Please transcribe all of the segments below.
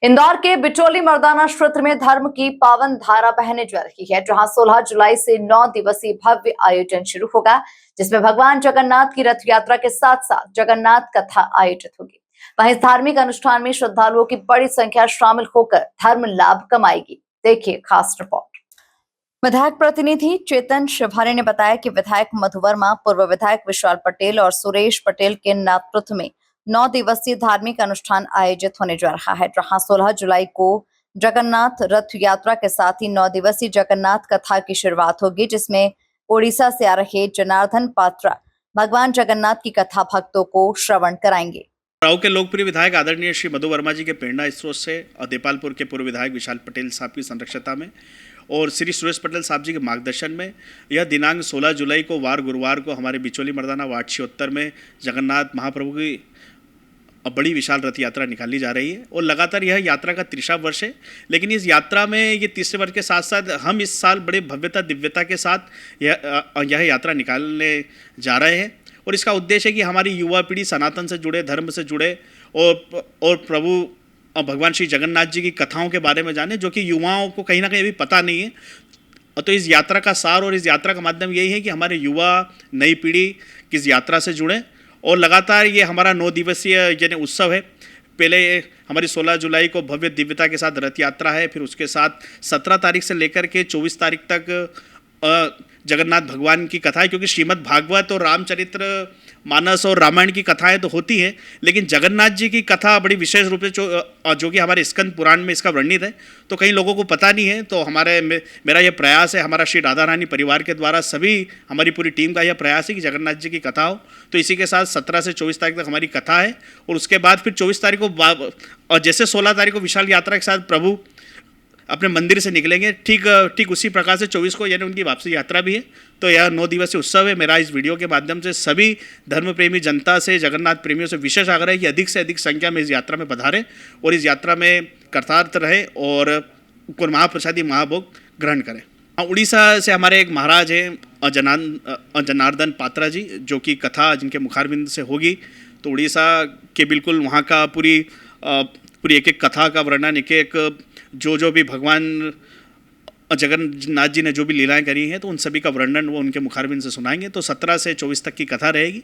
इंदौर के बिचौली मर्दाना क्षेत्र में धर्म की पावन धारा बहने जा रही है, जहां 16 जुलाई से 9 दिवसीय भव्य आयोजन शुरू होगा, जिसमें भगवान जगन्नाथ की रथ यात्रा के साथ साथ जगन्नाथ कथा आयोजित होगी। वहीं इस धार्मिक अनुष्ठान में श्रद्धालुओं की बड़ी संख्या शामिल होकर धर्म लाभ कमाएगी। देखिए खास रिपोर्ट। विधायक प्रतिनिधि चेतन शिवहरे ने बताया कि विधायक मधु वर्मा, पूर्व विधायक विशाल पटेल और सुरेश पटेल के नेतृत्व में 9 दिवसीय धार्मिक अनुष्ठान आयोजित होने जा रहा है, जहां 16 जुलाई को जगन्नाथ रथ यात्रा के साथ ही 9 दिवसीय जगन्नाथ कथा की शुरुआत होगी, जिसमें ओडिशा से आ रहे जनार्दन पात्रा भगवान जगन्नाथ की कथा भक्तों को श्रवण कराएंगे। राव के लोकप्रिय विधायक आदरणीय श्री मधु वर्मा जी के प्रेरणा स्रोत से और देपालपुर के पूर्व विधायक विशाल पटेल साहब की संरक्षता में और श्री सुरेश पटेल साहब जी के मार्गदर्शन में यह दिनांक 16 जुलाई को वार गुरुवार को हमारे बिचौली मर्दाना वार्ड 76 में जगन्नाथ महाप्रभु की बड़ी विशाल रथ यात्रा निकाली जा रही है। और लगातार यह यात्रा का 30वां वर्ष है, लेकिन इस यात्रा में ये 30वें वर्ष के साथ साथ हम इस साल बड़े भव्यता दिव्यता के साथ यह यात्रा निकालने जा रहे हैं। और इसका उद्देश्य है कि हमारी युवा पीढ़ी सनातन से जुड़े, धर्म से जुड़े और प्रभु भगवान श्री जगन्नाथ जी की कथाओं के बारे में जाने, जो कि युवाओं को कहीं ना कहीं अभी पता नहीं है। तो इस यात्रा का सार और इस यात्रा का माध्यम यही है कि हमारे युवा नई पीढ़ी किस यात्रा से जुड़े। और लगातार ये हमारा 9 दिवसीय यानी उत्सव है। पहले हमारी 16 जुलाई को भव्य दिव्यता के साथ रथ यात्रा है, फिर उसके साथ 17 तारीख से लेकर के 24 तारीख तक जगन्नाथ भगवान की कथा है, क्योंकि श्रीमद् भागवत और रामचरित्र मानस और रामायण की कथाएं तो होती हैं, लेकिन जगन्नाथ जी की कथा बड़ी विशेष रूप से जो कि हमारे स्कंद पुराण में इसका वर्णित है, तो कई लोगों को पता नहीं है। तो मेरा यह प्रयास है, हमारा श्री राधा रानी परिवार के द्वारा सभी हमारी पूरी टीम का यह प्रयास है कि जगन्नाथ जी की कथा हो। तो इसी के साथ 17 से 24 तारीख तक हमारी कथा है, और उसके बाद फिर 24 तारीख को और जैसे 16 तारीख को विशाल यात्रा के साथ प्रभु अपने मंदिर से निकलेंगे, ठीक उसी प्रकार से 24 को यानी उनकी वापसी यात्रा भी है। तो यह 9 दिवसीय उत्सव है। मेरा इस वीडियो के माध्यम से सभी धर्म प्रेमी जनता से, जगन्नाथ प्रेमियों से विशेष आग्रह है कि अधिक से अधिक संख्या में इस यात्रा में पधारें और इस यात्रा में कर्तार्थ रहें और महाप्रसादी महाभोग ग्रहण करें। उड़ीसा से हमारे एक महाराज हैं जनार्दन पात्रा जी, जो कि कथा जिनके मुखारबिंद से होगी। तो उड़ीसा के बिल्कुल वहाँ का पूरी एक एक कथा का वर्णन, एक जो भी भगवान जगन्नाथ जी ने जो भी लीलाएं करी हैं, तो उन सभी का वर्णन वो उनके मुखारबिंद से सुनाएंगे। तो 17 से 24 तक की कथा रहेगी।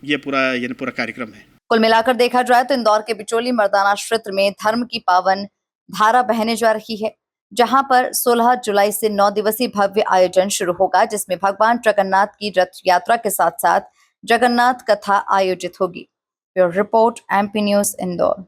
ये पूरा कार्यक्रम है। कुल मिलाकर देखा जाए तो इंदौर के बिचौली मर्दाना क्षेत्र में धर्म की पावन धारा बहने जा रही है, जहां पर 16 जुलाई से 9 दिवसीय भव्य आयोजन शुरू होगा, जिसमें भगवान जगन्नाथ की रथ यात्रा के साथ साथ जगन्नाथ कथा आयोजित होगी। Report MP news Indore.